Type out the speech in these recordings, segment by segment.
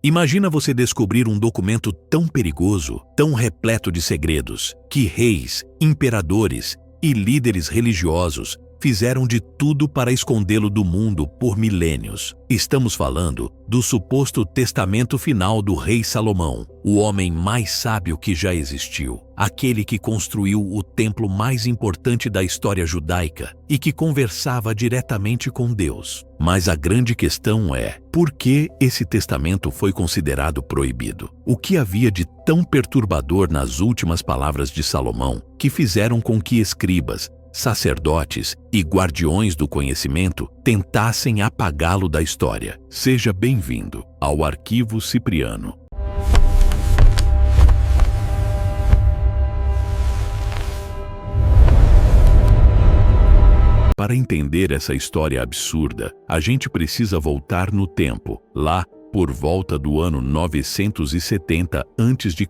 Imagina você descobrir um documento tão perigoso, tão repleto de segredos, que reis, imperadores e líderes religiosos fizeram de tudo para escondê-lo do mundo por milênios. Estamos falando do suposto testamento final do rei Salomão, o homem mais sábio que já existiu, aquele que construiu o templo mais importante da história judaica e que conversava diretamente com Deus. Mas a grande questão é, por que esse testamento foi considerado proibido? O que havia de tão perturbador nas últimas palavras de Salomão que fizeram com que escribas, sacerdotes e guardiões do conhecimento tentassem apagá-lo da história? Seja bem-vindo ao Arquivo Cipriano. Para entender essa história absurda, a gente precisa voltar no tempo, lá por volta do ano 970 a.C.,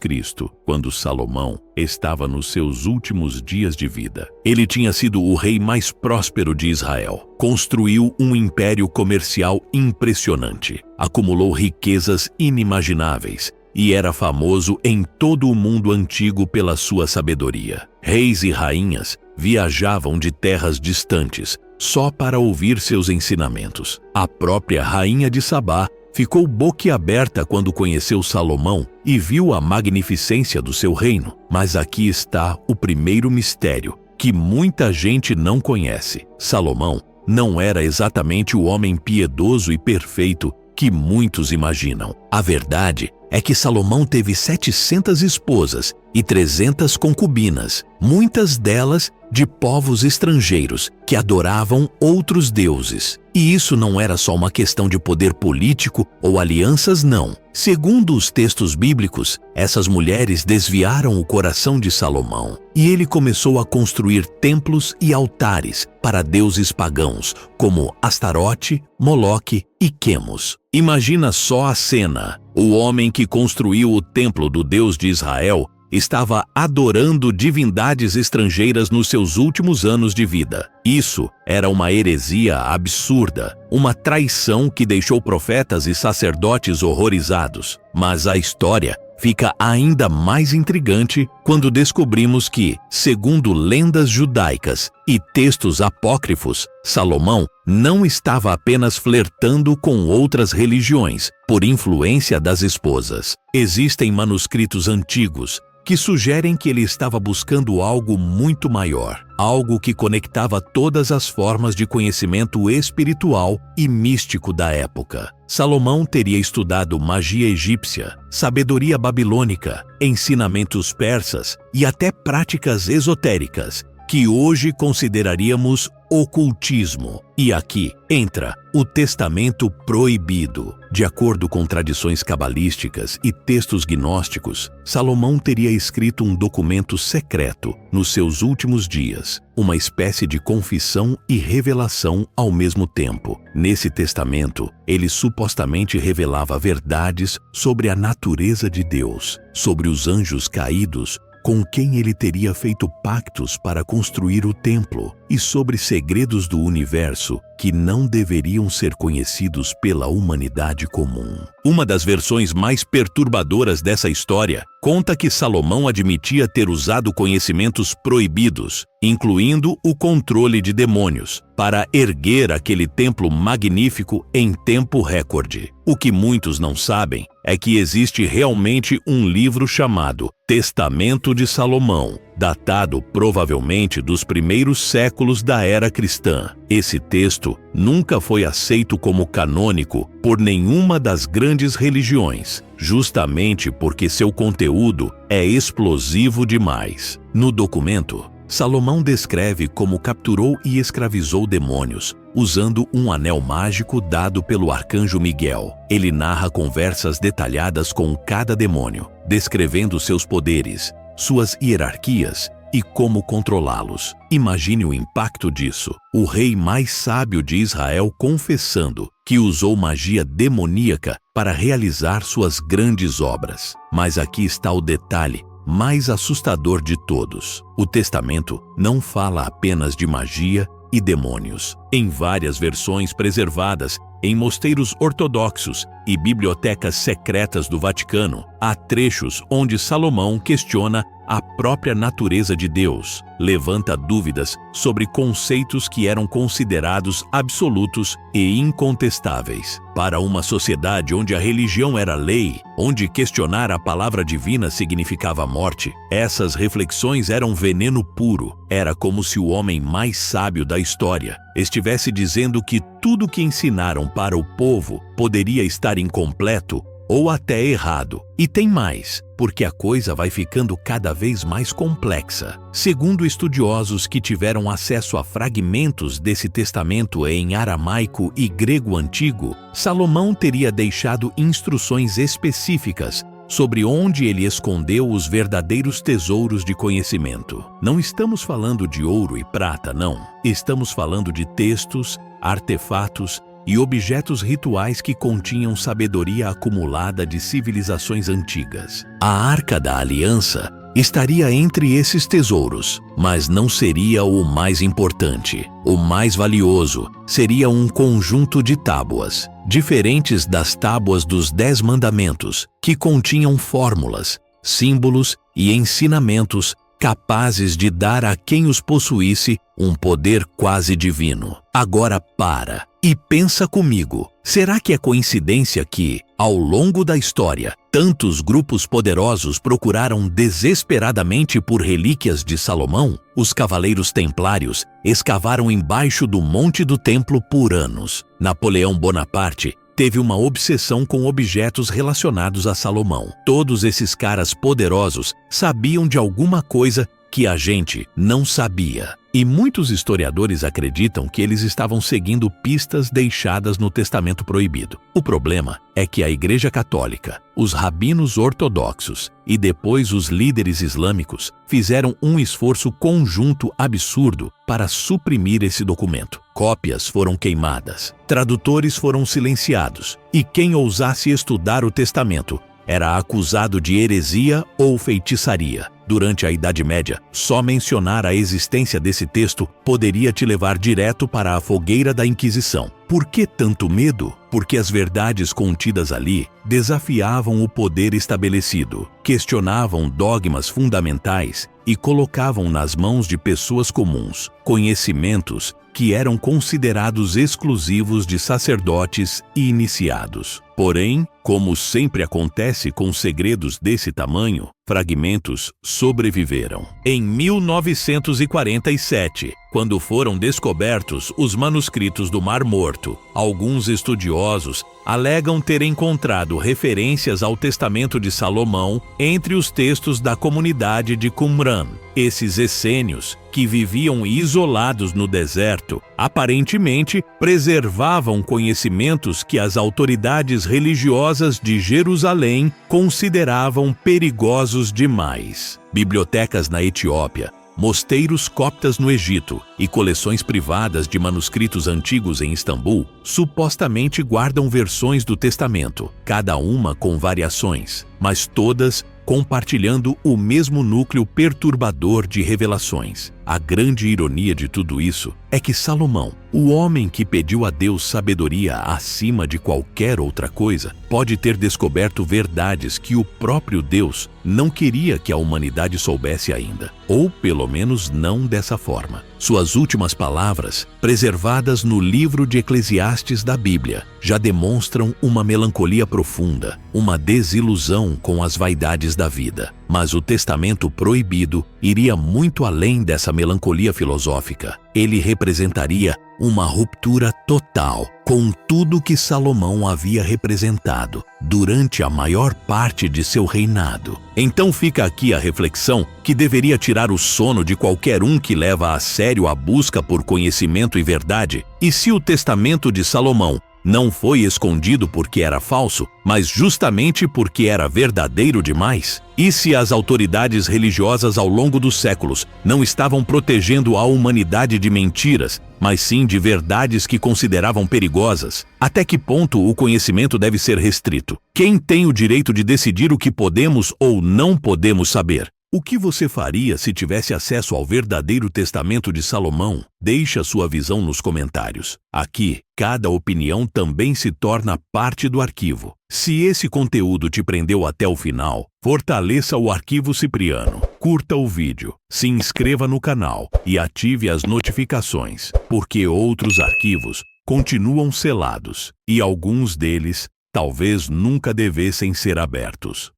quando Salomão estava nos seus últimos dias de vida. Ele tinha sido o rei mais próspero de Israel. Construiu um império comercial impressionante, acumulou riquezas inimagináveis e era famoso em todo o mundo antigo pela sua sabedoria. Reis e rainhas viajavam de terras distantes só para ouvir seus ensinamentos. A própria rainha de Sabá ficou boquiaberta quando conheceu Salomão e viu a magnificência do seu reino. Mas aqui está o primeiro mistério que muita gente não conhece. Salomão não era exatamente o homem piedoso e perfeito que muitos imaginam. A verdade é que Salomão teve 700 esposas e 300 concubinas, muitas delas de povos estrangeiros que adoravam outros deuses. E isso não era só uma questão de poder político ou alianças, não. Segundo os textos bíblicos, essas mulheres desviaram o coração de Salomão e ele começou a construir templos e altares para deuses pagãos, como Astarote, Moloque e Quemos. Imagina só a cena. O homem que construiu o templo do Deus de Israel estava adorando divindades estrangeiras nos seus últimos anos de vida. Isso era uma heresia absurda, uma traição que deixou profetas e sacerdotes horrorizados. Mas a história fica ainda mais intrigante quando descobrimos que, segundo lendas judaicas e textos apócrifos, Salomão não estava apenas flertando com outras religiões por influência das esposas. Existem manuscritos antigos que sugerem que ele estava buscando algo muito maior, algo que conectava todas as formas de conhecimento espiritual e místico da época. Salomão teria estudado magia egípcia, sabedoria babilônica, ensinamentos persas e até práticas esotéricas, que hoje consideraríamos ocultismo. E aqui entra o testamento proibido. De acordo com tradições cabalísticas e textos gnósticos, Salomão teria escrito um documento secreto nos seus últimos dias, uma espécie de confissão e revelação ao mesmo tempo. Nesse testamento, ele supostamente revelava verdades sobre a natureza de Deus, sobre os anjos caídos, com quem ele teria feito pactos para construir o templo, e sobre segredos do universo que não deveriam ser conhecidos pela humanidade comum. Uma das versões mais perturbadoras dessa história conta que Salomão admitia ter usado conhecimentos proibidos, incluindo o controle de demônios, para erguer aquele templo magnífico em tempo recorde. O que muitos não sabem é que existe realmente um livro chamado Testamento de Salomão, datado provavelmente dos primeiros séculos da era cristã. Esse texto nunca foi aceito como canônico por nenhuma das grandes religiões, justamente porque seu conteúdo é explosivo demais. No documento, Salomão descreve como capturou e escravizou demônios, usando um anel mágico dado pelo arcanjo Miguel. Ele narra conversas detalhadas com cada demônio, descrevendo seus poderes, suas hierarquias e como controlá-los. Imagine o impacto disso. O rei mais sábio de Israel confessando que usou magia demoníaca para realizar suas grandes obras. Mas aqui está o detalhe mais assustador de todos. O testamento não fala apenas de magia e demônios. Em várias versões preservadas, Em mosteiros ortodoxos e bibliotecas secretas do Vaticano, há trechos onde Salomão questiona a própria natureza de Deus, levanta dúvidas sobre conceitos que eram considerados absolutos e incontestáveis. Para uma sociedade onde a religião era lei, onde questionar a palavra divina significava morte, essas reflexões eram veneno puro. Era como se o homem mais sábio da história estivesse dizendo que tudo que ensinaram para o povo poderia estar incompleto ou até errado. E tem mais, porque a coisa vai ficando cada vez mais complexa. Segundo estudiosos que tiveram acesso a fragmentos desse testamento em aramaico e grego antigo, Salomão teria deixado instruções específicas sobre onde ele escondeu os verdadeiros tesouros de conhecimento. Não estamos falando de ouro e prata, não. Estamos falando de textos, artefatos e objetos rituais que continham sabedoria acumulada de civilizações antigas. A Arca da Aliança estaria entre esses tesouros, mas não seria o mais importante. O mais valioso seria um conjunto de tábuas, diferentes das tábuas dos 10 mandamentos, que continham fórmulas, símbolos e ensinamentos capazes de dar a quem os possuísse um poder quase divino. Agora para e pensa comigo. Será que é coincidência que, ao longo da história, tantos grupos poderosos procuraram desesperadamente por relíquias de Salomão? Os cavaleiros templários escavaram embaixo do Monte do Templo por anos. Napoleão Bonaparte teve uma obsessão com objetos relacionados a Salomão. Todos esses caras poderosos sabiam de alguma coisa que a gente não sabia. E muitos historiadores acreditam que eles estavam seguindo pistas deixadas no Testamento Proibido. O problema é que a Igreja Católica, os rabinos ortodoxos e depois os líderes islâmicos fizeram um esforço conjunto absurdo para suprimir esse documento. Cópias foram queimadas, tradutores foram silenciados e quem ousasse estudar o Testamento era acusado de heresia ou feitiçaria. Durante a Idade Média, só mencionar a existência desse texto poderia te levar direto para a fogueira da Inquisição. Por que tanto medo? Porque as verdades contidas ali desafiavam o poder estabelecido, questionavam dogmas fundamentais e colocavam nas mãos de pessoas comuns conhecimentos que eram considerados exclusivos de sacerdotes e iniciados. Porém, como sempre acontece com segredos desse tamanho, fragmentos sobreviveram. Em 1947, quando foram descobertos os manuscritos do Mar Morto, alguns estudiosos alegam ter encontrado referências ao Testamento de Salomão entre os textos da comunidade de Qumran. Esses essênios, que viviam isolados no deserto, aparentemente preservavam conhecimentos que as autoridades religiosas de Jerusalém consideravam perigosos demais. Bibliotecas na Etiópia, mosteiros coptas no Egito e coleções privadas de manuscritos antigos em Istambul supostamente guardam versões do Testamento, cada uma com variações, mas todas compartilhando o mesmo núcleo perturbador de revelações. A grande ironia de tudo isso é que Salomão, o homem que pediu a Deus sabedoria acima de qualquer outra coisa, pode ter descoberto verdades que o próprio Deus não queria que a humanidade soubesse ainda, ou pelo menos não dessa forma. Suas últimas palavras, preservadas no livro de Eclesiastes da Bíblia, já demonstram uma melancolia profunda, uma desilusão com as vaidades da vida. Mas o Testamento Proibido iria muito além dessa melancolia filosófica. Ele representaria uma ruptura total com tudo que Salomão havia representado durante a maior parte de seu reinado. Então fica aqui a reflexão que deveria tirar o sono de qualquer um que leva a sério a busca por conhecimento e verdade. E se o Testamento de Salomão não foi escondido porque era falso, mas justamente porque era verdadeiro demais? E se as autoridades religiosas ao longo dos séculos não estavam protegendo a humanidade de mentiras, mas sim de verdades que consideravam perigosas? Até que ponto o conhecimento deve ser restrito? Quem tem o direito de decidir o que podemos ou não podemos saber? O que você faria se tivesse acesso ao verdadeiro testamento de Salomão? Deixe a sua visão nos comentários. Aqui, cada opinião também se torna parte do arquivo. Se esse conteúdo te prendeu até o final, fortaleça o Arquivo Cipriano. Curta o vídeo, se inscreva no canal e ative as notificações, porque outros arquivos continuam selados e alguns deles talvez nunca devessem ser abertos.